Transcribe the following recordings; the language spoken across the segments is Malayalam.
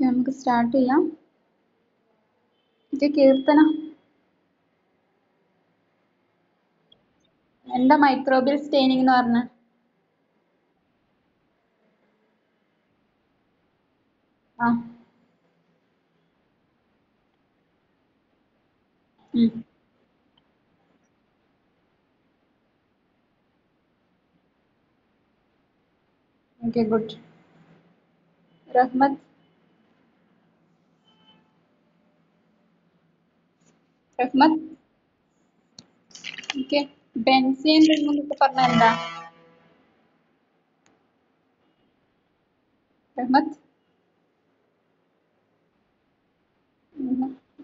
നമുക്ക് സ്റ്റാർട്ട് ചെയ്യാം. ഇത് കീർത്തന, എന്താ മൈക്രോബിയൽ സ്റ്റെയിനിങ് എന്ന് പറഞ്ഞ? ആ okay, good. Rahmath, Rahmath, okay. Benzene ring എന്നൊക്കെ പറഞ്ഞ എന്താ? റഹ്മത്ത്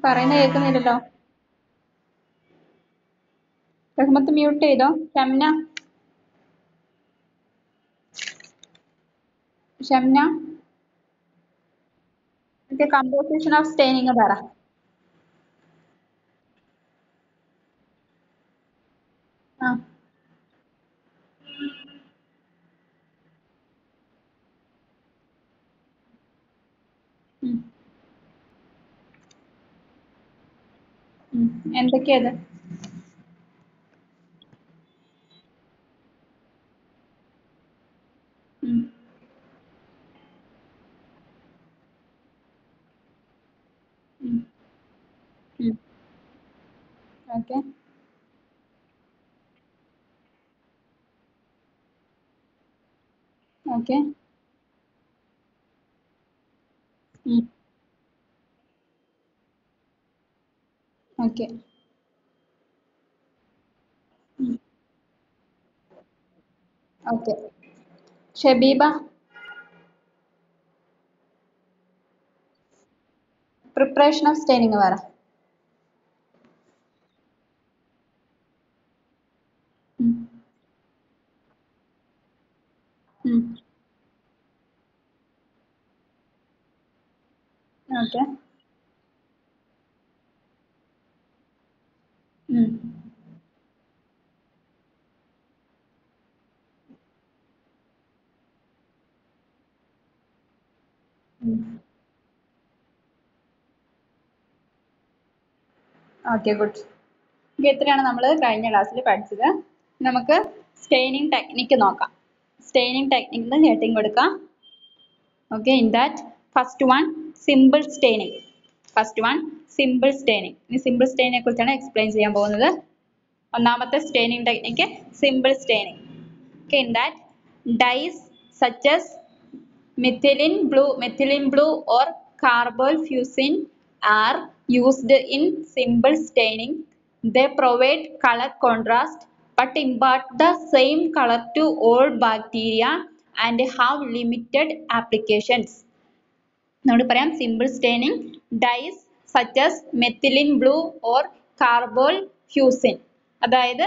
പറയുന്ന കേൾക്കുന്നില്ലല്ലോ. റഹ്മത്ത് മ്യൂട്ട് ചെയ്തോ. Shamna, Shamna, okay. Composition of staining പറ. ആ എന്തൊക്കെയത്? Okay, okay, okay, okay. Shabeeba, preparation of staining പറ. Okay, okay, good. ഇത്രയാണ് നമ്മൾ കഴിഞ്ഞ ക്ലാസ്സിൽ പഠിച്ചത്. നമുക്ക് സ്റ്റെയിനിങ് ടെക്നിക്ക് നോക്കാം. സ്റ്റെയിനിങ് ടെക്നിക്കിന് ഹെഡിങ് കൊടുക്കാം. Okay, in that first one simple staining. First one simple staining. ഇനി സിമ്പിൾ സ്റ്റെയിനിനെ കുറിച്ചാണ് എക്സ്പ്ലെയിൻ ചെയ്യാൻ പോകുന്നത്. ഒന്നാമത്തെ staining technique simple staining. Okay, in that dyes such as methylene blue or carbamazepine are used in simple staining. They provide color contrast but impart the same color to all bacteria and have limited applications. നമുക്ക് പറയാം simple staining dyes such as methylene blue or carbol fuchsin. അതായത്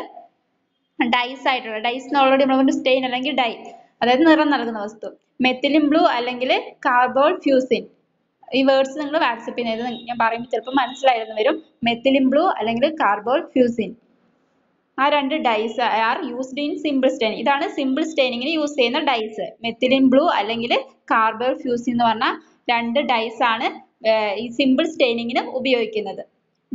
ഡൈസ് ആയിട്ടുള്ള, ഡൈസ് ഓൾറെഡി നമ്മൾ സ്റ്റെയിൻ അല്ലെങ്കിൽ ഡൈ, അതായത് നിറം നൽകുന്ന വസ്തു. മെത്തിലിൻ ബ്ലൂ അല്ലെങ്കിൽ കാർബോൾഫ്യൂസിൻ. ഈ വേർഡ്സ് നിങ്ങൾ വാട്സപ്പ് ചെയ്യുന്നത് ഞാൻ പറയുമ്പോൾ ചിലപ്പോൾ മനസ്സിലായിരുന്നു വരും. മെത്തിലിൻ ബ്ലൂ അല്ലെങ്കിൽ കാർബോൾഫ്യൂസിൻ, ആ രണ്ട് dyes are used in simple staining. ഇതാണ് സിമ്പിൾ സ്റ്റെയിനിങ്ങിന് യൂസ് ചെയ്യുന്ന ഡൈസ്. മെത്തിലിൻ ബ്ലൂ അല്ലെങ്കിൽ കാർബോൾഫ്യൂസിൻ എന്ന് പറഞ്ഞ രണ്ട് ഡൈസ് ആണ് ഈ സിമ്പിൾ സ്റ്റെയിനിങ്ങിന് ഉപയോഗിക്കുന്നത്.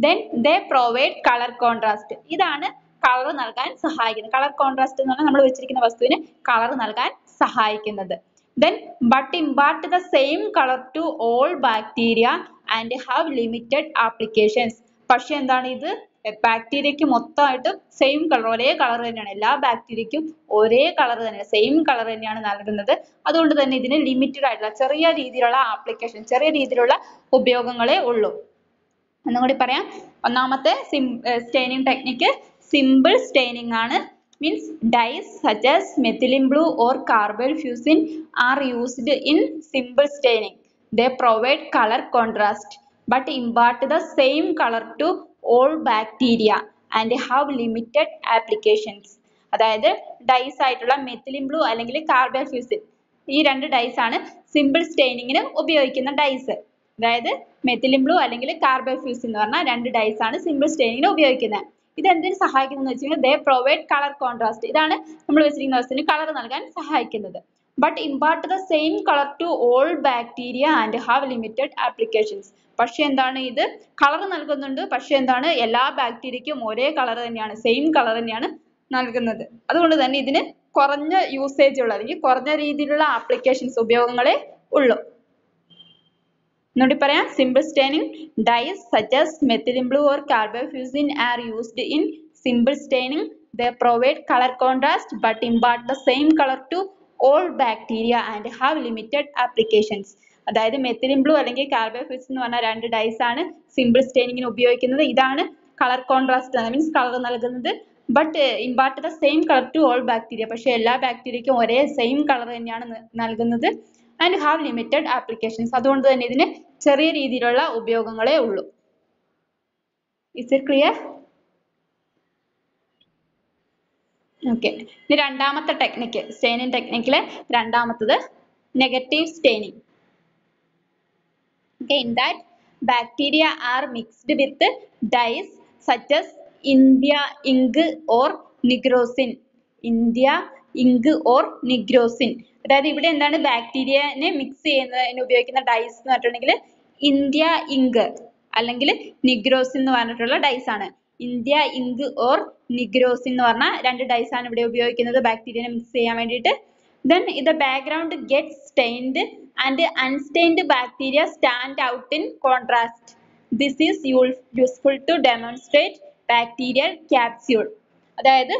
Then they provide colour contrast. ഇതാണ് കളർ നൽകാൻ സഹായിക്കുന്നത്. കളർ കോൺട്രാസ്റ്റ് എന്ന് പറഞ്ഞാൽ നമ്മൾ വെച്ചിരിക്കുന്ന വസ്തുവിന് കളർ നൽകാൻ സഹായിക്കുന്നത്. Then but impart the same color to all bacteria and have limited applications. പക്ഷെ എന്താണ് ഇത് ബാക്ടീരിയക്ക് മൊത്തമായിട്ട് സെയിം കളർ, ഒരേ കളർ തന്നെയാണ്. എല്ലാ ബാക്ടീരിയക്കും ഒരേ കളർ തന്നെയാണ്, സെയിം കളർ തന്നെയാണ് നൽകുന്നത്. അതുകൊണ്ട് തന്നെ ഇതിന് ലിമിറ്റഡ് ആയിട്ടുള്ള ചെറിയ രീതിയിലുള്ള ആപ്ലിക്കേഷൻ, ചെറിയ രീതിയിലുള്ള ഉപയോഗങ്ങളേ ഉള്ളൂ. ഒന്നും കൂടി പറയാം. ഒന്നാമത്തെ സ്റ്റെയിനിങ് ടെക്നിക്ക് സിമ്പിൾ സ്റ്റെയിനിങ് ആണ്. Means dyes such as methylene blue or carbamazepine are used in simple staining. They provide color contrast but impart the same color to all bacteria and have limited applications. അതായത് ഡൈസ് ആയിട്ടുള്ള മെത്തിലിൻ ബ്ലൂ അല്ലെങ്കിൽ കാർബോൾഫ്യൂസിൻ, ഈ രണ്ട് ഡൈസ് ആണ് സിമ്പിൾ സ്റ്റെയിനിങ്ങിന് ഉപയോഗിക്കുന്ന ഡൈസ്. അതായത് മെത്തിലിൻ ബ്ലൂ അല്ലെങ്കിൽ കാർബോൾഫ്യൂസിൻ എന്ന് പറഞ്ഞാൽ രണ്ട് ഡൈസ് ആണ് സിമ്പിൾ സ്റ്റെയിനിങ്ങിന് ഉപയോഗിക്കുന്നത്. ഇത് എന്തിനു സഹായിക്കുന്നു എന്ന് വെച്ചാൽ ദേ പ്രൊവൈഡ് കളർ കോൺട്രാസ്റ്റ്. ഇതാണ് നമ്മൾ വെച്ചിരിക്കുന്ന വസ്തുവിന് കളർ നൽകാൻ സഹായിക്കുന്നത്. but impart the same color to all bacteria and have limited applications. പക്ഷെ എന്താണ് ഇത് കളർ നൽകുന്നുണ്ട്, പക്ഷെ എന്താണ് എല്ലാ ബാക്ടീരിയക്കും ഒരേ കളർ തന്നെയാണ്, സെയിം കളർ തന്നെയാണ് നൽകുന്നത്. അതുകൊണ്ട് തന്നെ ഇതിന് കുറഞ്ഞ യൂസേജ് ഉള്ള അല്ലെങ്കിൽ കുറഞ്ഞ രീതിയിലുള്ള ആപ്ലിക്കേഷൻസ് ഉപയോഗങ്ങളെ ഉള്ളൂ. ഒന്നുകൂടി പറയാം. Simple staining dyes such as methylene blue or carbamazepine are used in simple staining. They provide color contrast but impart the same color to all bacteria and have limited applications. അതായത് മെത്തിലിൻ ബ്ലൂ അല്ലെങ്കിൽ കാർബോഫിസ് എന്ന് പറഞ്ഞ രണ്ട് ഡൈസ് ആണ് സിമ്പിൾ സ്റ്റെയിനിങ്ങിന് ഉപയോഗിക്കുന്നത്. ഇതാണ് കളർ കോൺട്രാസ്റ്റ് മീൻസ് കളർ നൽകുന്നത്. But impart the same colour to all bacteria, പക്ഷെ എല്ലാ ബാക്ടീരിയക്കും ഒരേ സെയിം കളർ തന്നെയാണ് നൽകുന്നത്. ആൻഡ് ഹാവ് ലിമിറ്റഡ് ആപ്ലിക്കേഷൻസ്, അതുകൊണ്ട് തന്നെ ഇതിന് ചെറിയ രീതിയിലുള്ള ഉപയോഗങ്ങളേ ഉള്ളൂ. Is it clear? ഓക്കെ. ഇനി രണ്ടാമത്തെ ടെക്നിക്ക്, സ്റ്റെയിനിങ് ടെക്നിക്കിലെ രണ്ടാമത്തത് negative staining. Okay, in that bacteria are mixed with dyes such as India ink or nigrosin. India ink or nigrosin. അതായത് ഇവിടെ എന്താണ് ബാക്ടീരിയനെ മിക്സ് ചെയ്യുന്നതിന് ഉപയോഗിക്കുന്ന ഡൈസ് എന്ന് പറഞ്ഞിട്ടുണ്ടെങ്കിൽ ഇന്ത്യ ഇങ്ക് അല്ലെങ്കിൽ നിഗ്രോസിൻ എന്ന് പറഞ്ഞിട്ടുള്ള ഡൈസ് ആണ്. ഇന്ത്യ ഇങ്ക് ഓർ നിഗ്രോസിൻ എന്ന് പറഞ്ഞ രണ്ട് ഡൈസ് ആണ് ഇവിടെ ഉപയോഗിക്കുന്നത് ബാക്ടീരിയനെ മിക്സ് ചെയ്യാൻ വേണ്ടിയിട്ട്. Then the background gets stained and unstained bacteria stand out in contrast. This is useful to demonstrate bacterial capsule. അതായത്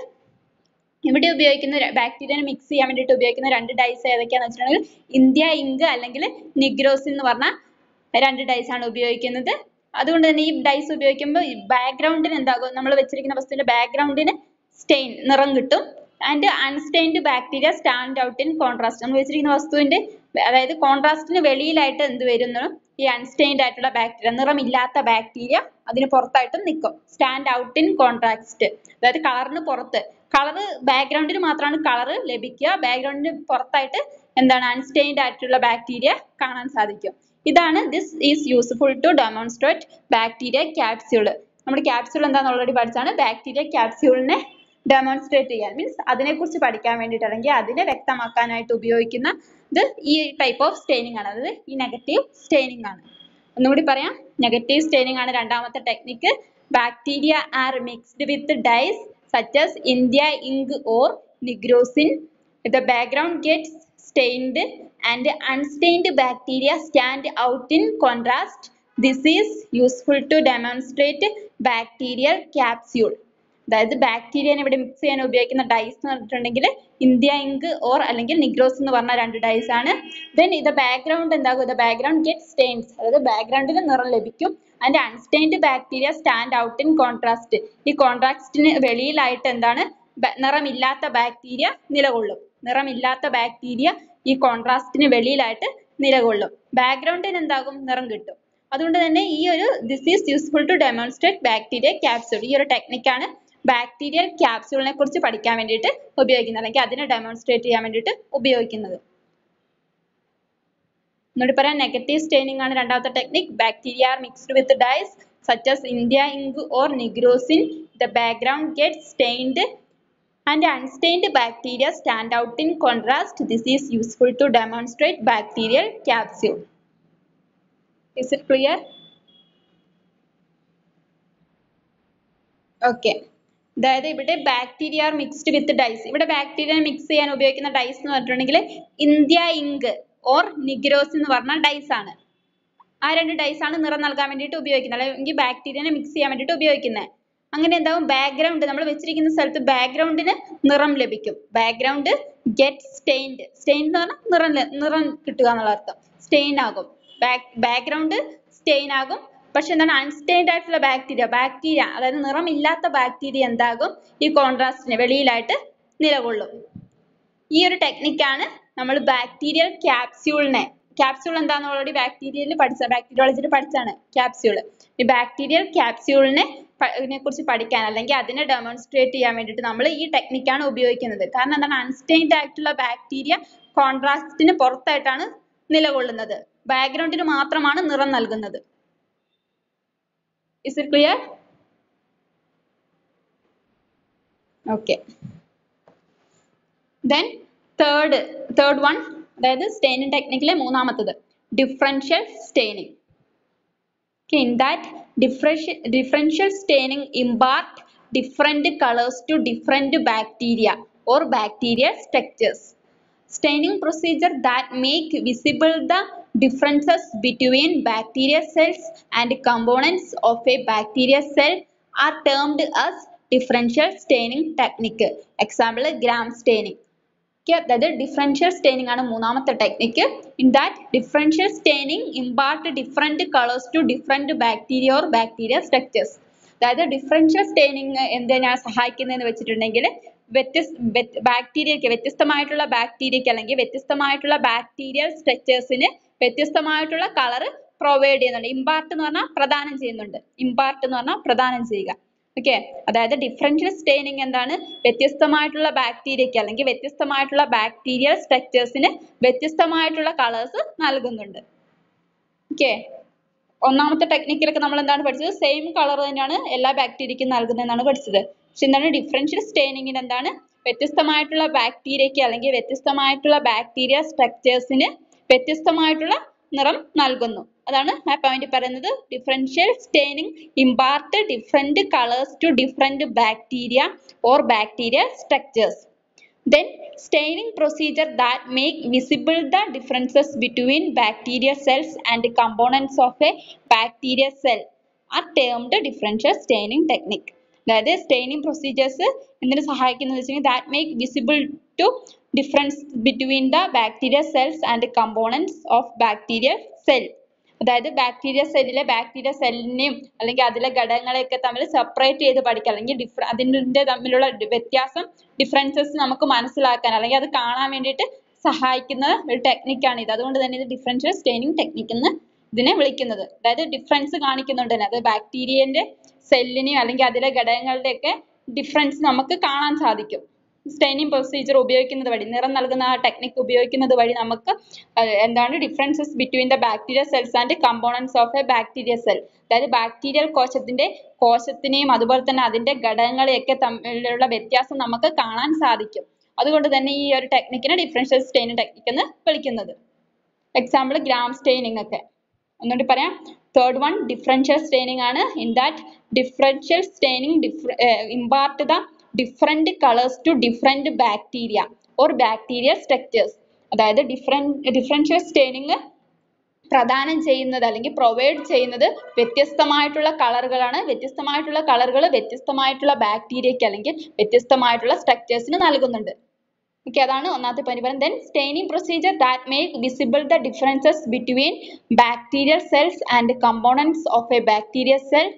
ഇവിടെ ഉപയോഗിക്കുന്ന ബാക്ടീരിയനെ മിക്സ് ചെയ്യാൻ വേണ്ടിയിട്ട് ഉപയോഗിക്കുന്ന രണ്ട് ഡൈസ് ഏതൊക്കെയാണെന്ന് വെച്ചിട്ടുണ്ടെങ്കിൽ ഇന്ത്യ ഇങ്ക് അല്ലെങ്കിൽ നിഗ്രോസിൻ എന്ന് പറഞ്ഞ രണ്ട് ഡൈസ് ആണ് ഉപയോഗിക്കുന്നത്. അതുകൊണ്ട് തന്നെ ഈ ഡൈസ് ഉപയോഗിക്കുമ്പോൾ ബാക്ക്ഗ്രൗണ്ടിന് എന്താകും, നമ്മൾ വെച്ചിരിക്കുന്ന വസ്തുവിന്റെ ബാക്ക്ഗ്രൗണ്ടിന് സ്റ്റെയിൻ നിറം കിട്ടും. And unstained bacteria stand out in contrast, നമ്മൾ വെച്ചിരിക്കുന്ന വസ്തുവിന്റെ അതായത് കോൺട്രാസ്റ്റിന് വെളിയിലായിട്ട് എന്ത് വരുന്നു, ഈ അൺസ്റ്റെയിൻഡ് ആയിട്ടുള്ള ബാക്ടീരിയ, നിറമില്ലാത്ത ബാക്ടീരിയ അതിന് പുറത്തായിട്ടും നിൽക്കും. സ്റ്റാൻഡ് ഔട്ട് ഇൻ കോൺട്രാസ്റ്റ്, അതായത് കളറിന് പുറത്ത്, കളറ് ബാക്ക്ഗ്രൗണ്ടിന് മാത്രമാണ് കളറ് ലഭിക്കുക, ബാക്ക്ഗ്രൗണ്ടിന് പുറത്തായിട്ട് എന്താണ് അൺസ്റ്റെയിൻഡ് ആയിട്ടുള്ള ബാക്ടീരിയ കാണാൻ സാധിക്കും. ഇതാണ് this is useful to demonstrate bacteria capsule. നമ്മുടെ ക്യാപ്സ്യൂൾ എന്താണെന്ന് ഓൾറെഡി പഠിച്ചാണ്. ബാക്ടീരിയ ക്യാപ്സ്യൂളിനെ ഡെമോൺസ്ട്രേറ്റ് ചെയ്യാൻ മീൻസ് അതിനെക്കുറിച്ച് പഠിക്കാൻ വേണ്ടിയിട്ട് അല്ലെങ്കിൽ അതിനെ വ്യക്തമാക്കാനായിട്ട് ഉപയോഗിക്കുന്ന ഇത് ഈ ടൈപ്പ് ഓഫ് സ്റ്റെയിനിങ് ആണ്, അതായത് ഈ നെഗറ്റീവ് സ്റ്റെയിനിങ് ആണ്. ഒന്നുകൂടി പറയാം. നെഗറ്റീവ് സ്റ്റെയിനിങ് ആണ് രണ്ടാമത്തെ technique. Bacteria are mixed with dyes such as India ink or nigrosin. The background gets stained and unstained bacteria stand out in contrast. This is useful to demonstrate bacterial capsule. അതായത് ബാക്ടീരിയനെ ഇവിടെ മിക്സ് ചെയ്യാൻ ഉപയോഗിക്കുന്ന ഡൈസ് എന്ന് പറഞ്ഞിട്ടുണ്ടെങ്കിൽ ഇന്ത്യ ഇങ്ക് ഓർ അല്ലെങ്കിൽ നിഗ്രോസ് എന്ന് പറഞ്ഞ രണ്ട് ഡൈസ് ആണ്. ദെൻ ഇത് ബാക്ക്ഗ്രൗണ്ട് എന്താകും, ഇത് ബാക്ക്ഗ്രൗണ്ട് ഗെറ്റ് സ്റ്റെയിൻസ്, അതായത് ബാക്ക്ഗ്രൗണ്ടിന് നിറം ലഭിക്കും. And unstained bacteria stand out in contrast, ഈ കോൺട്രാസ്റ്റിന് വെളിയിലായിട്ട് എന്താണ് നിറമില്ലാത്ത ബാക്ടീരിയ നിലകൊള്ളും. നിറമില്ലാത്ത ബാക്ടീരിയ ഈ കോൺട്രാസ്റ്റിന് വെളിയിലായിട്ട് നിലകൊള്ളും. ബാക്ക്ഗ്രൗണ്ടിന് എന്താകും, നിറം കിട്ടും. അതുകൊണ്ട് തന്നെ ഈ ഒരു this is useful to demonstrate bacteria capsule, ഈ ഒരു ടെക്നിക്കാണ് ബാക്ടീരിയൽ ക്യാപ്സ്യൂളിനെ കുറിച്ച് പഠിക്കാൻ വേണ്ടിയിട്ട് ഉപയോഗിക്കുന്നത് അല്ലെങ്കിൽ അതിനെ ഡെമോൺസ്ട്രേറ്റ് ചെയ്യാൻ വേണ്ടിയിട്ട് ഉപയോഗിക്കുന്നത്. എന്നോട് പറയാം. നെഗറ്റീവ് സ്റ്റെയിനിങ് ആണ് രണ്ടാമത്തെ technique. Bacteria are mixed with dyes such as India ink or nigrosin. The background gets stained and unstained bacteria stand out in contrast. This is useful to demonstrate bacterial capsule. Is it clear? Okay. അതായത് ഇവിടെ bacteria are mixed with dyes, ഇവിടെ ബാക്ടീരിയ മിക്സ് ചെയ്യാൻ ഉപയോഗിക്കുന്ന ഡൈസ് എന്ന് പറഞ്ഞിട്ടുണ്ടെങ്കിൽ ഇന്ത്യ ഇങ്ക് ഓർ നിഗ്രോസ് എന്ന് പറഞ്ഞ ഡൈസ് ആണ്. ആ രണ്ട് ഡൈസ് ആണ് നിറം നൽകാൻ വേണ്ടിയിട്ട് ഉപയോഗിക്കുന്നത്, അല്ലെങ്കിൽ ബാക്ടീരിയനെ മിക്സ് ചെയ്യാൻ വേണ്ടിയിട്ട് ഉപയോഗിക്കുന്നത്. അങ്ങനെ എന്താവും, ബാക്ക്ഗ്രൗണ്ട് നമ്മൾ വെച്ചിരിക്കുന്ന സ്ഥലത്ത് ബാക്ക്ഗ്രൗണ്ടിന് നിറം ലഭിക്കും. ബാക്ക്ഗ്രൗണ്ട് ഗെറ്റ് സ്റ്റെയിൻഡ്, സ്റ്റെയിൻ എന്ന് പറഞ്ഞാൽ നിറം കിട്ടുക എന്നുള്ള അർത്ഥം. സ്റ്റെയിൻ ആകും, ബാക്ക്ഗ്രൗണ്ട് സ്റ്റെയിൻ ആകും. പക്ഷെ എന്താണ് അൺസ്റ്റെയിൻഡ് ആയിട്ടുള്ള ബാക്ടീരിയ അതായത് നിറമില്ലാത്ത ബാക്ടീരിയ എന്താകും, ഈ കോൺട്രാസ്റ്റിന് വെളിയിലായിട്ട് നിലകൊള്ളും. ഈ ഒരു ടെക്നിക്കാണ് നമ്മൾ ബാക്ടീരിയൽ ക്യാപ്സ്യൂളിനെ, ക്യാപ്സ്യൂൾ എന്താണെന്ന് ഓൾറെഡി ബാക്ടീരിയോളജിയിൽ പഠിച്ചാണ് ക്യാപ്സ്യൂൾ. ഈ ബാക്ടീരിയൽ ക്യാപ്സ്യൂളിനെ കുറിച്ച് പഠിക്കാൻ അല്ലെങ്കിൽ അതിനെ ഡെമോൺസ്ട്രേറ്റ് ചെയ്യാൻ വേണ്ടിയിട്ട് നമ്മൾ ഈ ടെക്നിക്കാണ് ഉപയോഗിക്കുന്നത്. കാരണം എന്താണ്, അൺസ്റ്റെയിൻഡ് ആയിട്ടുള്ള ബാക്ടീരിയ കോൺട്രാസ്റ്റിന് പുറത്തായിട്ടാണ് നിലകൊള്ളുന്നത്, ബാക്ക്ഗ്രൗണ്ടിന് മാത്രമാണ് നിറം നൽകുന്നത്. Is it clear? Okay. Then third one, അതായത് സ്റ്റെയിനിങ് ടെക്നിക്കിലെ മൂന്നാമത്തത് differential staining. In that differential staining impart different colors to different bacteria or bacterial structures. Staining procedure that make visible the differences between bacterial cells and components of a bacterial cell are termed as differential staining technique. Example, Gram staining. അതായത് ഡിഫറൻഷ്യൽ സ്റ്റെയിനിങ് ആണ് മൂന്നാമത്തെ technique. In that differential staining impart different colours to different bacteria or bacteria structures. അതായത് ഡിഫറൻഷ്യൽ സ്റ്റെയിനിങ് എന്തിനാണ് സഹായിക്കുന്നതെന്ന് വെച്ചിട്ടുണ്ടെങ്കിൽ ബാക്ടീരിയക്ക് വ്യത്യസ്തമായിട്ടുള്ള ബാക്ടീരിയക്ക് അല്ലെങ്കിൽ വ്യത്യസ്തമായിട്ടുള്ള ബാക്ടീരിയൽ സ്ട്രക്ചേഴ്സിന് വ്യത്യസ്തമായിട്ടുള്ള കളർ പ്രൊവൈഡ് ചെയ്യുന്നുണ്ട്. ഇമ്പാർട്ട് എന്ന് പറഞ്ഞാൽ പ്രദാനം ചെയ്യുന്നുണ്ട്. ഇമ്പാർട്ട് എന്ന് പറഞ്ഞാൽ പ്രദാനം ചെയ്യുക. ഓക്കെ, അതായത് ഡിഫറൻഷ്യൽ സ്റ്റെയിനിങ് എന്താണ്, വ്യത്യസ്തമായിട്ടുള്ള ബാക്ടീരിയക്ക് അല്ലെങ്കിൽ വ്യത്യസ്തമായിട്ടുള്ള ബാക്ടീരിയൽ സ്ട്രക്ചേഴ്സിന് വ്യത്യസ്തമായിട്ടുള്ള കളേഴ്സ് നൽകുന്നുണ്ട്. ഓക്കെ, ഒന്നാമത്തെ ടെക്നിക്കിലൊക്കെ നമ്മൾ എന്താണ് പഠിച്ചത്, സെയിം കളർ തന്നെയാണ് എല്ലാ ബാക്ടീരിയക്കും നൽകുന്നതെന്നാണ് പഠിച്ചത്. പക്ഷെ എന്താണ് ഡിഫറൻഷ്യൽ സ്റ്റെയിനിങ്ങിന് എന്താണ്, വ്യത്യസ്തമായിട്ടുള്ള ബാക്ടീരിയക്ക് അല്ലെങ്കിൽ വ്യത്യസ്തമായിട്ടുള്ള ബാക്ടീരിയ സ്ട്രക്ചേഴ്സിന് വ്യത്യസ്തമായിട്ടുള്ള നിറം നൽകുന്നു. അതാണ് ആ പോയിന്റ് പറയുന്നത്. Differential staining impart different colours to different bacteria or bacteria structures. Then staining procedure that make visible the differences between bacterial cells and components of a bacterial cell are termed differential staining technique. അതായത് സ്റ്റെയിനിങ് പ്രൊസീജിയേഴ്സ് എന്തിനു സഹായിക്കുന്നത് വെച്ചാൽ that make visible to difference between the bacterial cells and components of bacterial cell. അതായത് ബാക്ടീരിയ സെല്ലിനെയും അല്ലെങ്കിൽ അതിലെ ഘടകങ്ങളെയൊക്കെ തമ്മിൽ സെപ്പറേറ്റ് ചെയ്ത് പഠിക്കുക, അല്ലെങ്കിൽ അതിൻ്റെ തമ്മിലുള്ള വ്യത്യാസം ഡിഫറൻസസ് നമുക്ക് മനസ്സിലാക്കാൻ അല്ലെങ്കിൽ അത് കാണാൻ വേണ്ടിയിട്ട് സഹായിക്കുന്ന ഒരു ടെക്നിക്കാണ് ഇത്. അതുകൊണ്ട് തന്നെ ഇത് ഡിഫറൻഷ്യൽ സ്റ്റെയിനിങ് ടെക്നിക്ക് എന്ന് ഇതിനെ വിളിക്കുന്നത്. അതായത് ഡിഫറൻസ് കാണിക്കുന്നുണ്ട് തന്നെ, അത് ബാക്ടീരിയന്റെ സെല്ലിനെയും അല്ലെങ്കിൽ അതിലെ ഘടകങ്ങളുടെയൊക്കെ ഡിഫറൻസ് നമുക്ക് കാണാൻ സാധിക്കും. സ്റ്റെയിനിങ് പ്രൊസീജിയർ ഉപയോഗിക്കുന്നത് വഴി, നിറം നൽകുന്ന ആ ടെക്നിക്ക് ഉപയോഗിക്കുന്നത് വഴി നമുക്ക് എന്താണ് differences between the bacteria cells and components of a bacteria cell. അതായത് ബാക്ടീരിയൽ കോശത്തിനെയും അതുപോലെ തന്നെ അതിന്റെ ഘടകങ്ങളെയൊക്കെ തമ്മിലുള്ള വ്യത്യാസം നമുക്ക് കാണാൻ സാധിക്കും. അതുകൊണ്ട് തന്നെ ഈ ഒരു ടെക്നിക്കിനെ ഡിഫറൻഷ്യൽ സ്റ്റെയിനിങ് ടെക്നിക്ക് എന്ന് വിളിക്കുന്നത്. എക്സാമ്പിൾ ഗ്രാം സ്റ്റെയിനിങ് ഒക്കെ ഒന്നുകൂടി പറയാം. തേർഡ് വൺ ഡിഫറൻഷ്യൽ സ്റ്റെയിനിങ് ആണ്. In that differential staining impart the different colours to different bacteria or bacteria structures. അതായത് ഡിഫറൻഷ്യൽ സ്റ്റെയിനിങ് പ്രദാനം ചെയ്യുന്നത് അല്ലെങ്കിൽ പ്രൊവൈഡ് ചെയ്യുന്നത് വ്യത്യസ്തമായിട്ടുള്ള കളറുകളാണ്. വ്യത്യസ്തമായിട്ടുള്ള കളറുകൾ വ്യത്യസ്തമായിട്ടുള്ള ബാക്ടീരിയക്ക് അല്ലെങ്കിൽ വ്യത്യസ്തമായിട്ടുള്ള സ്ട്രക്ചേഴ്സിന് നൽകുന്നുണ്ട്. ഓക്കെ, അതാണ് ഒന്നാമത്തെ പോയിന്റ് പറയുന്നത്. Then staining procedure that make visible the differences between bacterial cells and components of a bacteria cell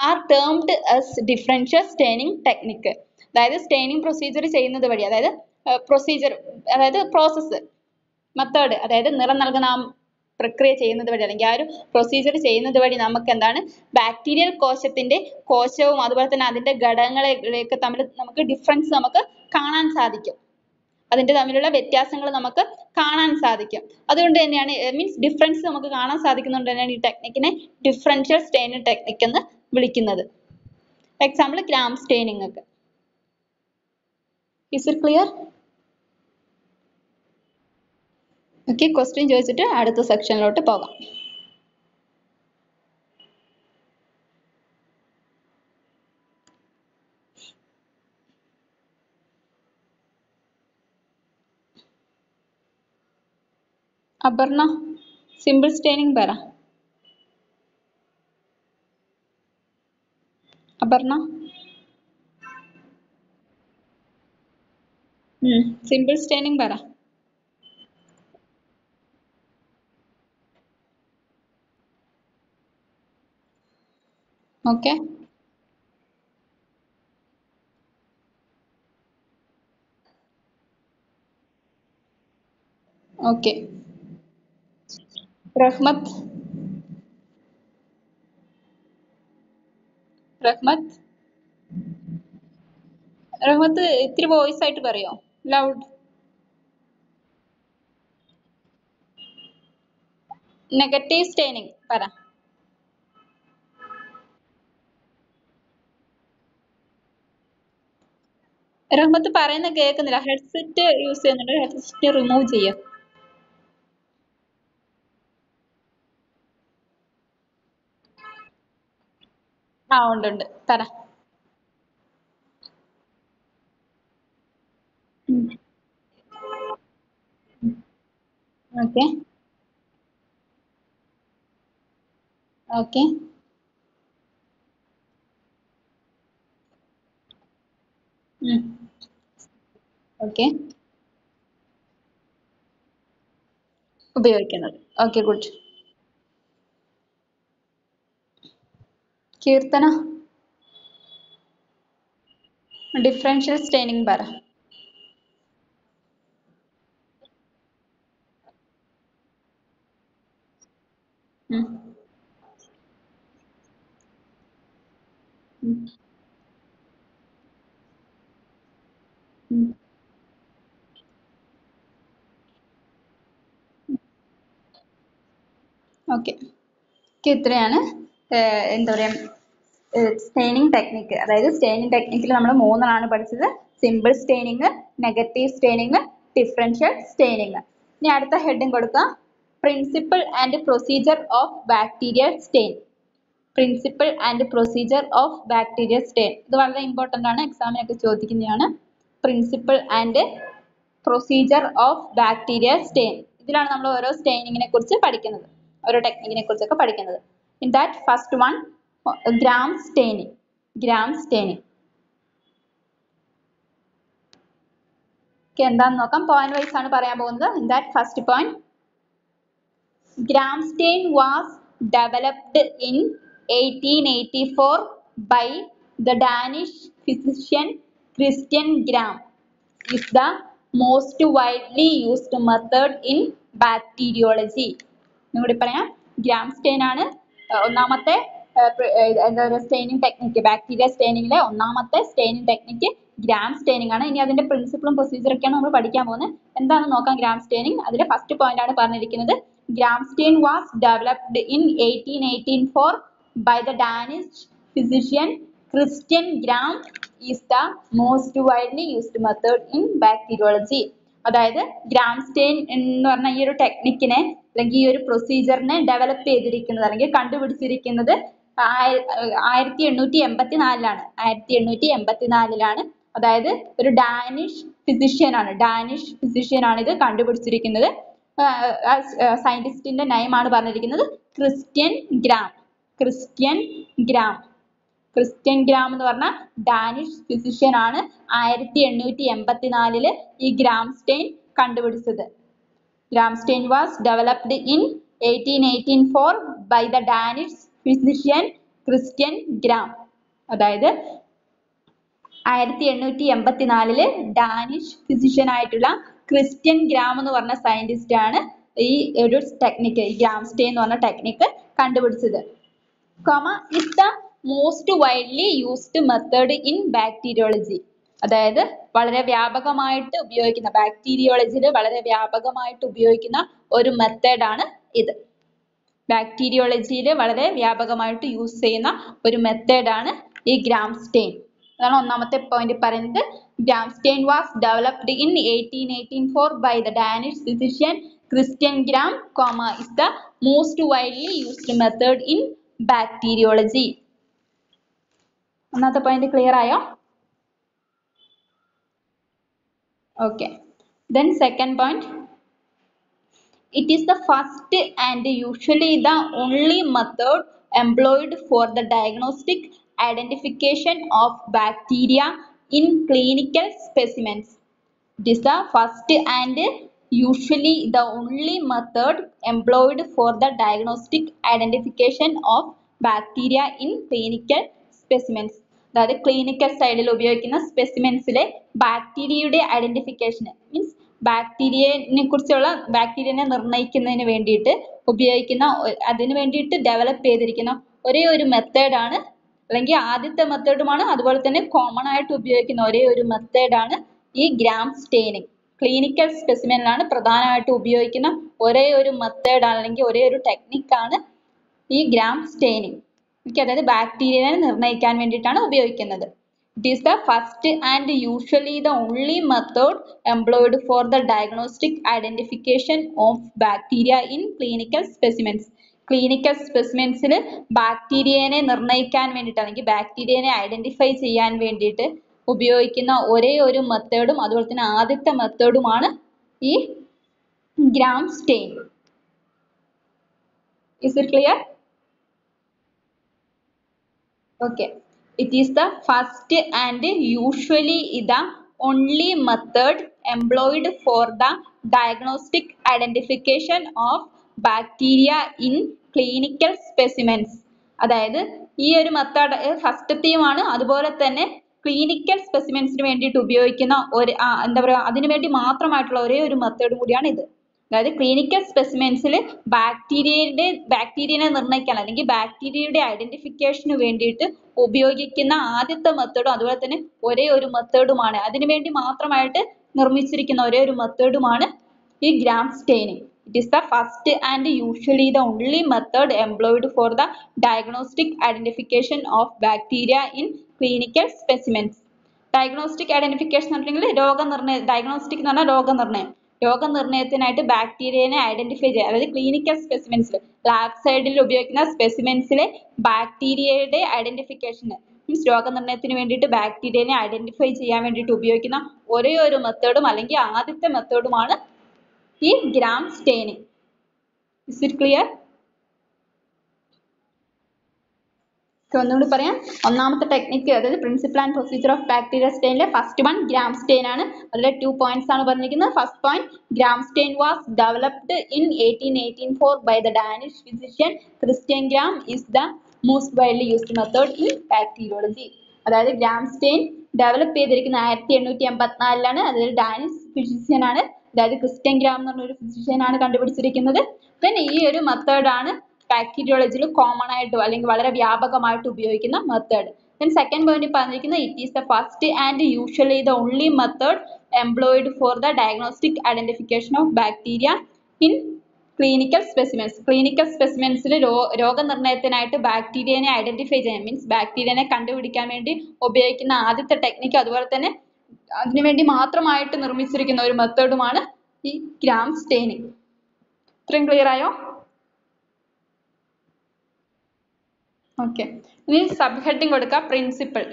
are termed as differential staining technique. അതായത് സ്റ്റെയിനിങ് പ്രൊസീജിയർ ചെയ്യുന്നത് വഴി, അതായത് പ്രോസസ്സ് മെത്തേഡ്, അതായത് നിറം നൽകുന്ന ആ പ്രക്രിയ ചെയ്യുന്നത് വഴി അല്ലെങ്കിൽ ആ ഒരു പ്രൊസീജിയർ ചെയ്യുന്നത് വഴി നമുക്ക് എന്താണ് ബാക്ടീരിയൽ കോശവും അതുപോലെ തന്നെ അതിന്റെ ഘടകങ്ങളെയൊക്കെ തമ്മിൽ നമുക്ക് ഡിഫറൻസ് നമുക്ക് കാണാൻ സാധിക്കും. അതിന്റെ തമ്മിലുള്ള വ്യത്യാസങ്ങൾ നമുക്ക് കാണാൻ സാധിക്കും. അതുകൊണ്ട് തന്നെയാണ് മീൻസ് ഡിഫറൻസ് നമുക്ക് കാണാൻ സാധിക്കുന്നതുകൊണ്ട് തന്നെയാണ് ഈ ടെക്നിക്കിനെ ഡിഫറൻഷ്യൽ സ്റ്റെയിനിങ് ടെക്നിക്ക് എന്ന് വിളിക്കുന്നത്. എക്സാമ്പിൾ ഗ്രാം സ്റ്റെയിനിങ് ഒക്കെ. Is it clear? Okay, question ചോദിച്ചിട്ട് അടുത്ത സെക്ഷനിലോട്ട് പോകാം. അപർണ, സിമ്പിൾ സ്റ്റെയിനിങ് പറ. അപർണ, സിമ്പിൾ സ്റ്റെയിനിങ് പറ. Okay, okay. റഹ്മത്ത്, റഹ്മത്ത് ഇത്തിരി വോയിസ് ആയിട്ട് പറയോ, ലൗഡ്. നെഗറ്റീവ് സ്റ്റെയിനിങ് പറ. റഹ്മത്ത് പറയുന്ന കേൾക്കുന്നില്ല. ഹെഡ്സെറ്റ് യൂസ് ചെയ്യുന്നുണ്ട്. ഹെഡ്സെറ്റ് റിമൂവ് ചെയ്യുക. ആ ഉണ്ട് ഉണ്ട്, പറ. ഓക്കെ ഓക്കെ ഓക്കെ ഉപയോഗിക്കുന്നത്. Okay good. Keerthana differential staining പറ. ഉം. ഉം. ഉം. ഓക്കെ. ഇത്രയാണ് എന്താ പറയുക സ്റ്റെയിനിങ് ടെക്നിക്ക്. അതായത് സ്റ്റെയിനിങ് ടെക്നിക്കിൽ നമ്മൾ മൂന്നെണ്ണമാണ് പഠിച്ചത്. Simple staining, negative staining, differential staining. ഇനി അടുത്ത ഹെഡിങ് കൊടുക്കാം, principle and procedure of bacterial stain. Principle and procedure of bacterial stain. ഇത് വളരെ ഇമ്പോർട്ടൻ്റ് ആണ്, എക്സാമിനൊക്കെ ചോദിക്കുന്നതാണ്. Principle and procedure of bacterial stain. ഇതിലാണ് നമ്മൾ ഓരോ സ്റ്റെയിനിങ്ങിനെ കുറിച്ച് പഠിക്കുന്നത്, ഓരോ ടെക്നിക്കിനെ കുറിച്ചൊക്കെ പഠിക്കുന്നത്. In that first one, gram staining. Gram staining എന്താന്ന് നോക്കാം. പോയിന്റ് വൈസ് ആണ് പറയാൻ പോകുന്നത്. In that first point, gram stain was developed in 1884 by the Danish physician Christian Gram. Is the most widely used method in bacteriology. ഒന്നുകൂടി പറയാം, ഗ്രാം സ്റ്റെയിൻ ആണ് ഒന്നാമത്തെ എന്താ പറയുക സ്റ്റെയിനിങ് ടെക്നിക്ക്. ബാക്ടീരിയ സ്റ്റെയിനിങ്ങിലെ ഒന്നാമത്തെ സ്റ്റെയിനിങ് ടെക്നിക്ക് ഗ്രാം സ്റ്റെയിനിങ് ആണ്. ഇനി അതിന്റെ പ്രിൻസിപ്പിളും പ്രൊസീജിയറൊക്കെയാണ് നമ്മൾ പഠിക്കാൻ പോകുന്നത്. എന്താണെന്ന് നോക്കാം. ഗ്രാം സ്റ്റെയിനിങ് അതിലെ ഫസ്റ്റ് പോയിന്റ് ആണ് പറഞ്ഞിരിക്കുന്നത്. gram stain was developed in 1884 by the Danish physician Christian Gram. Is the most widely used method in bacteriology. അതായത് ഗ്രാം സ്റ്റെയിൻ എന്ന് പറഞ്ഞ ഈ ഒരു ടെക്നിക്കിനെ അല്ലെങ്കിൽ ഈ ഒരു പ്രൊസീജിയറിനെ ഡെവലപ്പ് ചെയ്തിരിക്കുന്നത് അല്ലെങ്കിൽ കണ്ടുപിടിച്ചിരിക്കുന്നത് 1884-ലാണ്. 1884-ലാണ്. അതായത് ഒരു ഡാനിഷ് ഫിസിഷ്യൻ ആണ് ഇത് കണ്ടുപിടിച്ചിരിക്കുന്നത്. സയന്റിസ്റ്റിന്റെ നെയിം ആണ് പറഞ്ഞിരിക്കുന്നത് ക്രിസ്ത്യൻ ഗ്രാം. ക്രിസ്ത്യൻ ഗ്രാം എന്ന് പറഞ്ഞ ഡാനിഷ് ഫിസിഷ്യൻ ആണ് 1884 ഈ ഗ്രാം സ്റ്റെയിൻ കണ്ടുപിടിച്ചത്. gram stain was developed in 1884 by the Danish physician Christian Gram. അതായത് 1884 ഡാനിഷ് ഫിസിഷ്യൻ ആയിട്ടുള്ള ക്രിസ്ത്യൻ ഗ്രാം എന്ന് പറഞ്ഞ സയന്റിസ്റ്റ് ആണ് ഈ ഒരു ടെക്നിക്ക്, ഈ ഗ്രാം സ്റ്റെയിൻ എന്ന് പറഞ്ഞ ടെക്നിക്ക് കണ്ടുപിടിച്ചത്. is the most widely used method in bacteriology. അതായത് വളരെ വ്യാപകമായിട്ട് ഉപയോഗിക്കുന്ന, ബാക്ടീരിയോളജിയിൽ വളരെ വ്യാപകമായിട്ട് ഉപയോഗിക്കുന്ന ഒരു മെത്തേഡാണ് ഇത്. ബാക്ടീരിയോളജിയിൽ വളരെ വ്യാപകമായിട്ട് യൂസ് ചെയ്യുന്ന ഒരു മെത്തേഡാണ് ഈ ഗ്രാം സ്റ്റെയിൻ. അതാണ് ഒന്നാമത്തെ പോയിന്റ് പറയുന്നത്. Gram stain was developed in 1884 by the Danish physician Christian Gram, is the most widely used method in bacteriology. ഒന്നാമത്തെ പോയിന്റ് ക്ലിയർ ആയോ? Okay. Then second point, it is the first and usually the only method employed for the diagnostic identification of bacteria in clinical specimens. It is the first and usually the only method employed for the diagnostic identification of bacteria in clinical specimens. അതായത് ക്ലിനിക്കൽ സൈഡിൽ ഉപയോഗിക്കുന്ന സ്പെസിമെൻസിലെ ബാക്ടീരിയയുടെ ഐഡന്റിഫിക്കേഷൻ മീൻസ് ബാക്ടീരിയനെ നിർണ്ണയിക്കുന്നതിന് വേണ്ടിയിട്ട് ഉപയോഗിക്കുന്ന, അതിന് വേണ്ടിയിട്ട് ഡെവലപ്പ് ചെയ്തിരിക്കുന്ന ഒരേ ഒരു മെത്തേഡാണ്, അല്ലെങ്കിൽ ആദ്യത്തെ മെത്തേഡുമാണ്, അതുപോലെ തന്നെ കോമൺ ആയിട്ട് ഉപയോഗിക്കുന്ന ഒരേ ഒരു മെത്തേഡാണ് ഈ ഗ്രാം സ്റ്റെയിനിങ്. ക്ലിനിക്കൽ സ്പെസിമെനിലാണ് പ്രധാനമായിട്ട് ഉപയോഗിക്കുന്ന ഒരേ ഒരു മെത്തേഡാണ് അല്ലെങ്കിൽ ഒരേ ഒരു ടെക്നിക്കാണ് ഈ ഗ്രാം സ്റ്റെയിനിങ്. അതായത് ബാക്ടീരിയനെ നിർണ്ണയിക്കാൻ വേണ്ടിയിട്ടാണ് ഉപയോഗിക്കുന്നത്. It is the first and usually the only method employed for the diagnostic identification of bacteria in clinical specimens. Clinical സ്പെസിമെൻസിൽ ബാക്ടീരിയനെ നിർണ്ണയിക്കാൻ വേണ്ടിയിട്ട് അല്ലെങ്കിൽ ബാക്ടീരിയനെ ഐഡന്റിഫൈ ചെയ്യാൻ വേണ്ടിയിട്ട് ഉപയോഗിക്കുന്ന ഒരേ ഒരു മെത്തേഡും അതുപോലെ തന്നെ ആദ്യത്തെ മെത്തേഡുമാണ് ഈ Gram stain. Is it clear? Okay. It is the first and usually the only method employed for the diagnostic identification of bacteria in clinical specimens. അതായത് ഈ ഒരു മെത്തേഡ് ഫസ്റ്റത്തെയുമാണ്, അതുപോലെ തന്നെ ക്ലിനിക്കൽ സ്പെസിമെൻസിന് വേണ്ടിയിട്ട് ഉപയോഗിക്കുന്ന ഒരു എന്താ പറയുക അതിനു വേണ്ടി മാത്രമായിട്ടുള്ള ഒരേ ഒരു മെത്തേഡ് കൂടിയാണ് ഇത്. അതായത് ക്ലിനിക്കൽ സ്പെസിമെൻസിൽ ബാക്ടീരിയനെ നിർണ്ണയിക്കാൻ അല്ലെങ്കിൽ ബാക്ടീരിയയുടെ ഐഡന്റിഫിക്കേഷന് വേണ്ടിയിട്ട് ഉപയോഗിക്കുന്ന ആദ്യത്തെ മെത്തേഡും അതുപോലെ തന്നെ ഒരേ ഒരു മെത്തേഡുമാണ്, അതിനുവേണ്ടി മാത്രമായിട്ട് നിർമ്മിച്ചിരിക്കുന്ന ഒരേ ഒരു മെത്തേഡുമാണ് ഈ Gram staining. It is the first and usually the only method employed for the diagnostic identification of bacteria in clinical specimens. Diagnostic identification എന്ന് പറഞ്ഞെങ്കിൽ രോഗനിർണയം, ഡയഗ്നോസ്റ്റിക് എന്ന് പറഞ്ഞാൽ രോഗനിർണയം. രോഗനിർണയത്തിനായിട്ട് ബാക്ടീരിയനെ ഐഡന്റിഫൈ ചെയ്യുക, അതായത് ക്ലിനിക്കൽ സ്പെസിമെൻസിൽ ലാബ് സൈഡിൽ ഉപയോഗിക്കുന്ന സ്പെസിമെൻസിലെ ബാക്ടീരിയയുടെ ഐഡന്റിഫിക്കേഷന് മീൻസ് രോഗനിർണയത്തിന് വേണ്ടിയിട്ട് ബാക്ടീരിയനെ ഐഡന്റിഫൈ ചെയ്യാൻ വേണ്ടിയിട്ട് ഉപയോഗിക്കുന്ന ഒരേ ഒരു മെത്തേഡും അല്ലെങ്കിൽ ആദ്യത്തെ മെത്തേഡുമാണ് ഈ Gram staining. Is it clear? ഒന്നുകൂടി പറയാം. ഒന്നാമത്തെ ടെക്നിക്ക് അതായത് principle and procedure of bacteria സ്റ്റെയിനിലെ ഫസ്റ്റ് വൺ ഗ്രാം സ്റ്റെയിൻ ആണ്. അതിലെ 2 പോയിന്റ്സ് ആണ് പറഞ്ഞിരിക്കുന്നത്. First point, Gram stain was developed in 1884 by the Danish physician Christian Gram is the most widely used method in bacteriology. അതായത് ഗ്രാം സ്റ്റെയിൻ ഡെവലപ്പ് ചെയ്തിരിക്കുന്നത് 1884 അതൊരു ഡാനിഷ് ഫിസിഷ്യൻ ആണ്, അതായത് ക്രിസ്ത്യൻ ഗ്രാം എന്ന് പറഞ്ഞൊരു ഫിസിഷ്യൻ ആണ് കണ്ടുപിടിച്ചിരിക്കുന്നത്. പിന്നെ ഈ ഒരു മെത്തേഡാണ് ബാക്ടീരിയോളജിയിൽ കോമൺ ആയിട്ട് അല്ലെങ്കിൽ വളരെ വ്യാപകമായിട്ട് ഉപയോഗിക്കുന്ന മെത്തേഡ്. ദെൻ സെക്കൻഡ് പോയിന്റ് പറഞ്ഞിരിക്കുന്നത് it is the first and usually the only method employed for the diagnostic identification of bacteria in clinical specimens. Clinical സ്പെസിമെൻസിൽ രോഗനിർണയത്തിനായിട്ട് ബാക്ടീരിയനെ ഐഡന്റിഫൈ ചെയ്യാൻ മീൻസ് ബാക്ടീരിയനെ കണ്ടുപിടിക്കാൻ വേണ്ടി ഉപയോഗിക്കുന്ന ആദ്യത്തെ ടെക്നിക്ക്, അതുപോലെ തന്നെ അതിനുവേണ്ടി മാത്രമായിട്ട് നിർമ്മിച്ചിരിക്കുന്ന ഒരു മെത്തേഡുമാണ് ഈ ഗ്രാം സ്റ്റെയിനിങ്. ഇത്രയും ക്ലിയർ ആയോ? ഓക്കെ. ഇനി സബ് ഹെഡിങ് കൊടുക്കുക പ്രിൻസിപ്പിൾ.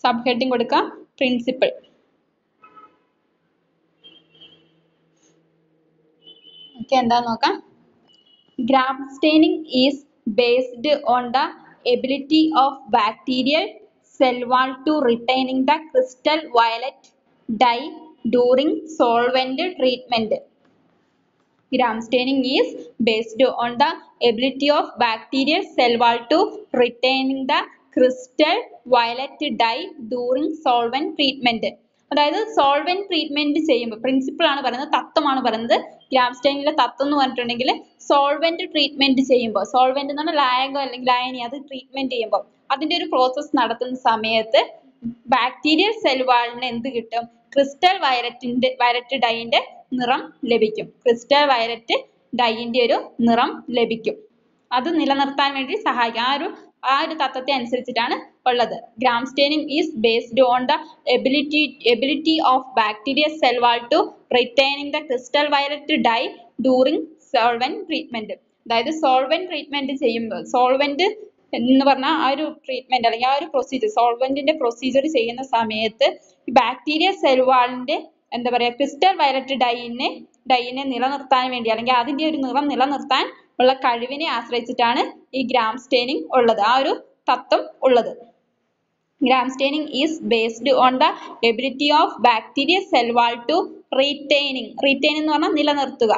സബ് ഹെഡിങ് കൊടുക്കുക പ്രിൻസിപ്പിൾ. ഓക്കെ, എന്താന്ന് നോക്കാം. Gram staining is based on the ability of bacterial cell wall to retaining the crystal violet dye during solvent treatment. Gram staining is based on the ability of bacterial cell wall to retaining the crystal violet dye during solvent treatment. അതായത് സോൾവെന്റ് ട്രീറ്റ്മെന്റ് ചെയ്യുമ്പോൾ പ്രിൻസിപ്പിൾ ആണ് പറയുന്നത്, തത്വമാണ് പറയുന്നത്. ഗ്രാം സ്റ്റെയിനിലെ തത്വം എന്ന് പറഞ്ഞിട്ടുണ്ടെങ്കിൽ സോൾവെന്റ് ട്രീറ്റ്മെന്റ് ചെയ്യുമ്പോൾ, സോൾവെന്റ് എന്ന് പറഞ്ഞാൽ ലായകം അല്ലെങ്കിൽ ലായനി, അത് ട്രീറ്റ്മെന്റ് ചെയ്യുമ്പോൾ അതിന്റെ ഒരു പ്രോസസ് നടത്തുന്ന സമയത്ത് ബാക്ടീരിയൽ സെൽ വാളിന് എന്ത് കിട്ടും? ക്രിസ്റ്റൽ വയലറ്റ് ഡൈന്റെ നിറം ലഭിക്കും. ക്രിസ്റ്റൽ വയലറ്റ് ഡൈന്റെ ഒരു നിറം ലഭിക്കും. അത് നിലനിർത്താൻ വേണ്ടി സഹായിക്കും. ആ ഒരു തത്വത്തെ അനുസരിച്ചിട്ടാണ് ഉള്ളത്. Gram staining is based on the ability of bacteria cell wall to retaining the crystal violet dye during solvent treatment. അതായത് സോൾവെന്റ് ട്രീറ്റ്മെന്റ് ചെയ്യുമ്പോൾ, സോൾവെന്റ് എന്ന് പറഞ്ഞാൽ ആ ഒരു ട്രീറ്റ്മെന്റ് അല്ലെങ്കിൽ ആ ഒരു പ്രൊസീജിയർ, സോൾവെന്റിന്റെ പ്രൊസീജിയർ ചെയ്യുന്ന സമയത്ത് ബാക്ടീരിയ സെൽ വാളിന്റെ എന്താ പറയുക ക്രിസ്റ്റൽ വയലറ്റ് ഡൈനെ നിലനിർത്താൻ വേണ്ടി അല്ലെങ്കിൽ അതിന്റെ ഒരു നിറം നിലനിർത്താൻ ഉള്ള കഴിവിനെ ആശ്രയിച്ചിട്ടാണ് ഈ ഗ്രാം സ്റ്റെയിനിങ് ഉള്ളത്, ആ ഒരു തത്വം ഉള്ളത്. Gram staining is based on the ability of bacteria cell wall to retain എന്ന് പറഞ്ഞാൽ നിലനിർത്തുക,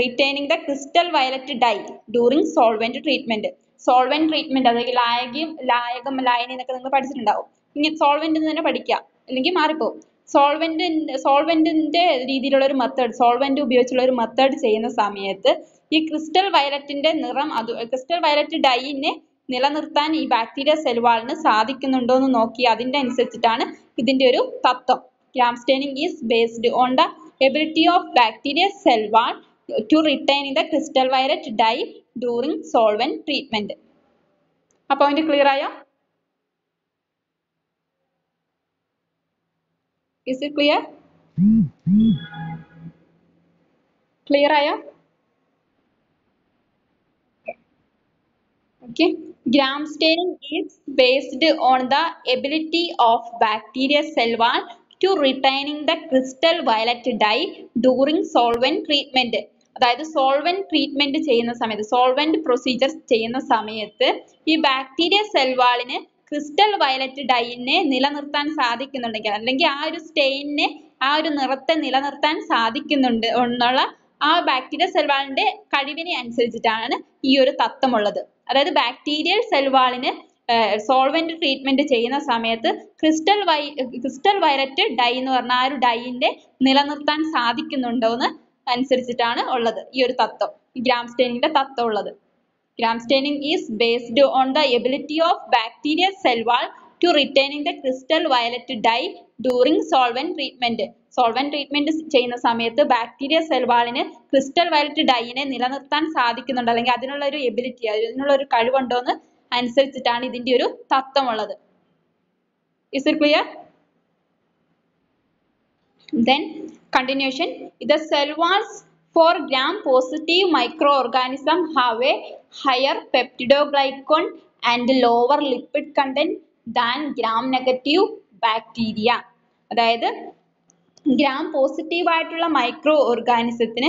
retaining the crystal violet dye during solvent treatment. Solvent treatment അതായത് ലായകം ലായനി എന്നൊക്കെ നിങ്ങൾ പഠിച്ചിട്ടുണ്ടാവും. ഇങ്ങനെ സോൾവെന്റ് എന്ന് തന്നെ പഠിക്കുക, അല്ലെങ്കിൽ മാറിപ്പോകും. സോൾവെന്റിന്റെ രീതിയിലുള്ള ഒരു മെത്തേഡ്, സോൾവെന്റ് ഉപയോഗിച്ചുള്ള ഒരു മെത്തേഡ് ചെയ്യുന്ന സമയത്ത് ഈ ക്രിസ്റ്റൽ വയലറ്റിന്റെ നിറം, ക്രിസ്റ്റൽ വയലറ്റ് ഡൈനെ നിലനിർത്താൻ ഈ ബാക്ടീരിയ സെൽ വാളിന് സാധിക്കുന്നുണ്ടോ എന്ന് നോക്കി അതിന്റെ അനുസരിച്ചിട്ടാണ് ഇതിന്റെ ഒരു തത്വം. Gram staining is based on the ability of bacteria cell wall to retain the crystal violet dye during solvent treatment. ആ പോയിന്റ് ക്ലിയർ ആയോ? Is it clear? Clear ആയോ? Okay. Gram staining is based on the ability of bacterial cell wall to retaining the crystal violet dye during solvent treatment. അതായത് സോൾവെന്റ് ട്രീറ്റ്മെന്റ് ചെയ്യുന്ന സമയത്ത്, സോൾവെന്റ് പ്രൊസീജിയർ ചെയ്യുന്ന സമയത്ത് ഈ ബാക്ടീരിയ സെൽ വാളിന് ക്രിസ്റ്റൽ വയലറ്റ് ഡൈനെ നിലനിർത്താൻ സാധിക്കുന്നുണ്ടെങ്കിൽ, അല്ലെങ്കിൽ ആ ഒരു സ്റ്റെയിനെ, ആ ഒരു നിറത്തെ നിലനിർത്താൻ സാധിക്കുന്നുണ്ട് എന്നുള്ള ആ ബാക്ടീരിയ സെൽ വാളിന്റെ കഴിവിനെ അനുസരിച്ചിട്ടാണ് ഈ ഒരു തത്വമുള്ളത്. അതായത് ബാക്ടീരിയൽ സെൽ വാളിന് സോൾവെന്റ് ട്രീറ്റ്മെന്റ് ചെയ്യുന്ന സമയത്ത് ക്രിസ്റ്റൽ വയലറ്റ് ഡൈ എന്ന് പറഞ്ഞ ആ ഒരു ഡൈന്റെ നിലനിർത്താൻ സാധിക്കുന്നുണ്ടോ എന്ന് അനുസരിച്ചിട്ടാണ് ഉള്ളത് ഈ ഒരു തത്വം, ഈ ഗ്രാം സ്റ്റെയിനിങ്ങിന്റെ തത്വം ഉള്ളത്. Gram staining is based on the ability of bacterial cell wall to retaining the crystal violet dye during solvent treatment. Solvent treatment ചെയ്യുന്ന സമയത്ത് ബാക്ടീരിയ സെൽ വാളിന് ക്രിസ്റ്റൽ വയലറ്റ് ഡൈനെ നിലനിർത്താൻ സാധിക്കുന്നുണ്ട്, അല്ലെങ്കിൽ അതിനുള്ള ഒരു എബിലിറ്റി, അതിനുള്ള ഒരു കഴിവുണ്ടോ എന്ന് അനുസരിച്ചിട്ടാണ് ഇതിന്റെ ഒരു തത്വമുള്ളത്. Is it clear? Then continuation. The cell walls for gram positive microorganism have a higher peptidoglycan and lower lipid content than gram negative bacteria. അതായത് ഗ്രാം പോസിറ്റീവ് ആയിട്ടുള്ള മൈക്രോ ഓർഗാനിസത്തിന്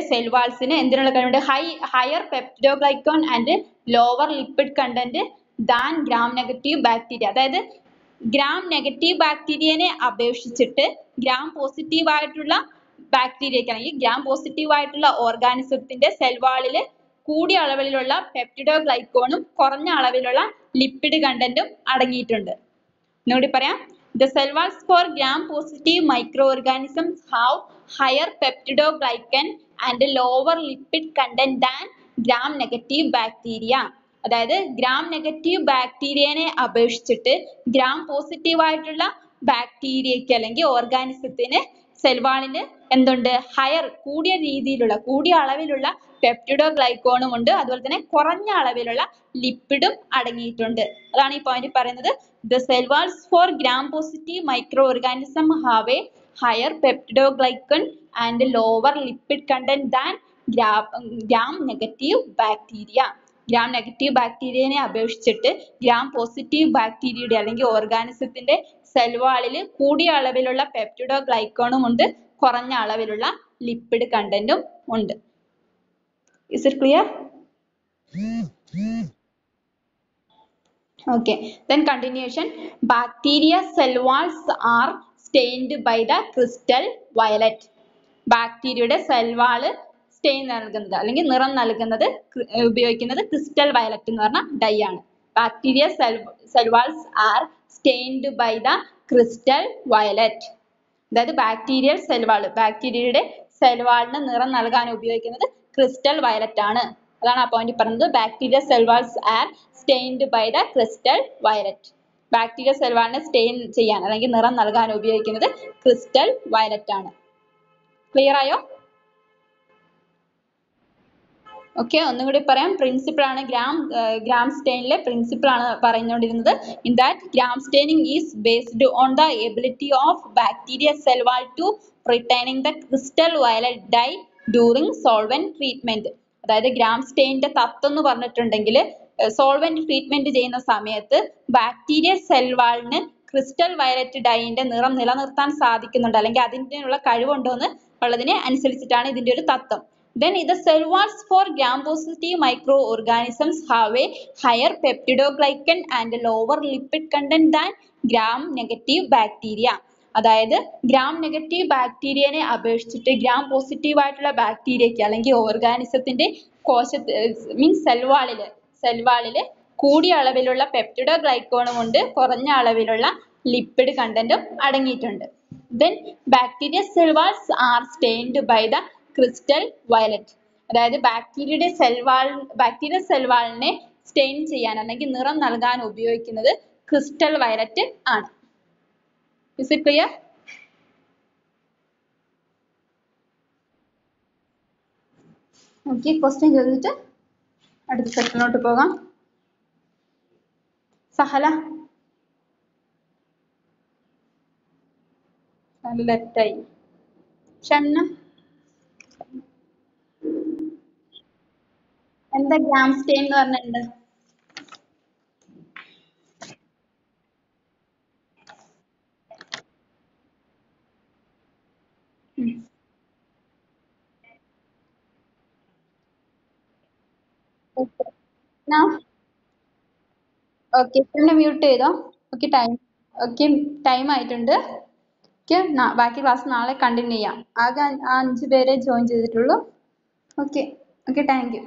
സെൽ വാൾസിന് എന്തിനുള്ള കഴിവുണ്ട്? Higher peptidoglycan and lower lipid content than Gram negative bacteria. അതായത് ഗ്രാം നെഗറ്റീവ് ബാക്ടീരിയനെ അപേക്ഷിച്ചിട്ട് ഗ്രാം പോസിറ്റീവ് ആയിട്ടുള്ള ബാക്ടീരിയക്ക്, അല്ലെങ്കിൽ ഗ്രാം പോസിറ്റീവ് ആയിട്ടുള്ള ഓർഗാനിസത്തിന്റെ സെൽവാളില് കൂടിയ അളവിലുള്ള പെപ്റ്റിഡോഗ്ലൈക്കോണും കുറഞ്ഞ അളവിലുള്ള ലിപ്പിഡ് കണ്ടന്റും അടങ്ങിയിട്ടുണ്ട്. ഒന്നുകൂടി പറയാം. The cell walls for gram positive microorganisms have higher peptidoglycan and lower lipid content than gram negative bacteria. അതായത് ഗ്രാം നെഗറ്റീവ് ബാക്ടീരിയനെ അപേക്ഷിച്ചിട്ട് ഗ്രാം പോസിറ്റീവ് ആയിട്ടുള്ള ബാക്ടീരിയക്ക് അല്ലെങ്കിൽ ഓർഗാനിസത്തിന് സെൽവാളിന് എന്തുണ്ട്? ഹയർ, കൂടിയ അളവിലുള്ള പെപ്റ്റിഡോഗ്ലൈക്കോണും ഉണ്ട്, അതുപോലെ തന്നെ കുറഞ്ഞ അളവിലുള്ള ലിപ്പിഡും അടങ്ങിയിട്ടുണ്ട്. അതാണ് ഈ പോയിന്റ് പറയുന്നത്. The cell walls for gram positive microorganism have a higher peptidoglycan and lower lipid content than gram negative bacteria. Gram negative ബാക്ടീരിയനെ അപേക്ഷിച്ചിട്ട് ഗ്രാം പോസിറ്റീവ് ബാക്ടീരിയയുടെ അല്ലെങ്കിൽ ഓർഗാനിസത്തിന്റെ സെൽവാളിൽ കൂടിയ അളവിലുള്ള പെപ്റ്റിഡോഗ്ലൈക്കോണും ഉണ്ട്, കുറഞ്ഞ അളവിലുള്ള ലിപ്പിഡ് കണ്ടന്റും ഉണ്ട്. Is it clear? Okay, then continuation. Bacteria cell walls are stained by the crystal violet. ബാക്ടീരിയയുടെ സെൽ വാള് സ്റ്റെയിൻ നൽകുന്നത് അല്ലെങ്കിൽ നിറം നൽകുന്നത് ഉപയോഗിക്കുന്നത് ക്രിസ്റ്റൽ വയലറ്റ് എന്ന് പറഞ്ഞ ഡൈ ആണ്. Bacteria cell walls are stained by the crystal violet. അതായത് ബാക്ടീരിയൽ സെൽവാള്, ബാക്ടീരിയയുടെ സെൽവാളിന് നിറം നൽകാൻ ഉപയോഗിക്കുന്നത് ക്രിസ്റ്റൽ വയലറ്റ് ആണ്. അതാണ് ആ പോയിന്റ് പറഞ്ഞത്. Bacteria cell walls are stained by the crystal violet. Bacteria സെൽവാളിനെ സ്റ്റെയിൻ ചെയ്യാൻ അല്ലെങ്കിൽ നിറം നൽകാൻ ഉപയോഗിക്കുന്നത് ക്രിസ്റ്റൽ വയലറ്റ് ആണ്. ക്ലിയർ ആയോ? ഓക്കെ, ഒന്നുകൂടി പറയാം. പ്രിൻസിപ്പിൾ ആണ് ഗ്രാം സ്റ്റെയിനിലെ പ്രിൻസിപ്പിൾ ആണ് പറഞ്ഞുകൊണ്ടിരുന്നത്. In that Gram staining is based on the ability of bacteria cell wall to retaining the crystal violet dye during solvent treatment. അതായത് ഗ്രാം സ്റ്റെയിനിന്റെ തത്വം എന്ന് പറഞ്ഞിട്ടുണ്ടെങ്കിൽ സോൾവെന്റ് ട്രീറ്റ്മെന്റ് ചെയ്യുന്ന സമയത്ത് ബാക്ടീരിയ സെൽ വാളിന് ക്രിസ്റ്റൽ വയലറ്റ് ഡൈന്റെ നിറം നിലനിർത്താൻ സാധിക്കുന്നുണ്ട്, അല്ലെങ്കിൽ അതിനുള്ള കഴിവുണ്ടോ എന്ന് ഉള്ളതിനെ അനുസരിച്ചിട്ടാണ് ഇതിന്റെ ഒരു തത്വം. Then the cell walls for gram-positive microorganisms have a higher peptidoglycan and lower lipid content than gram-negative bacteria. അതായത് ഗ്രാം നെഗറ്റീവ് ബാക്ടീരിയനെ അപേക്ഷിച്ചിട്ട് ഗ്രാം പോസിറ്റീവ് ആയിട്ടുള്ള ബാക്ടീരിയക്ക് അല്ലെങ്കിൽ ഓർഗാനിസത്തിന്റെ മീൻസ് സെൽവാളില് കൂടിയ അളവിലുള്ള പെപ്റ്റിഡോഗ്ലൈക്കോണും ഉണ്ട്, കുറഞ്ഞ അളവിലുള്ള ലിപ്പിഡ് കണ്ടന്റും അടങ്ങിയിട്ടുണ്ട്. Then bacteria cell walls are stained by the crystal violet. അതായത് ബാക്ടീരിയ സെൽവാളിനെ സ്റ്റെയിൻ ചെയ്യാൻ അല്ലെങ്കിൽ നിറം നൽകാൻ ഉപയോഗിക്കുന്നത് ക്രിസ്റ്റൽ വയലറ്റ് ആണ്. Is it clear? Okay, question ചോദിച്ചിട്ട് അടുത്ത സെക്ഷനിലോട്ട് പോകാം. സഹല, ലെഫ്റ്റ് ആയി. ഷംന എന്താ ഗ്രാം സ്റ്റെയിൻ എന്ന് പറഞ്ഞിട്ടുണ്ട്? ഓക്കെ, പിന്നെ മ്യൂട്ട് ചെയ്തോ. ഓക്കെ, ഓക്കെ ടൈം ആയിട്ടുണ്ട്. ഓക്കെ, ബാക്കി ക്ലാസ് നാളെ കണ്ടിന്യൂ ചെയ്യാം. ആകെ 5 പേരെ ജോയിൻ ചെയ്തിട്ടുള്ളൂ. Okay okay, thank you.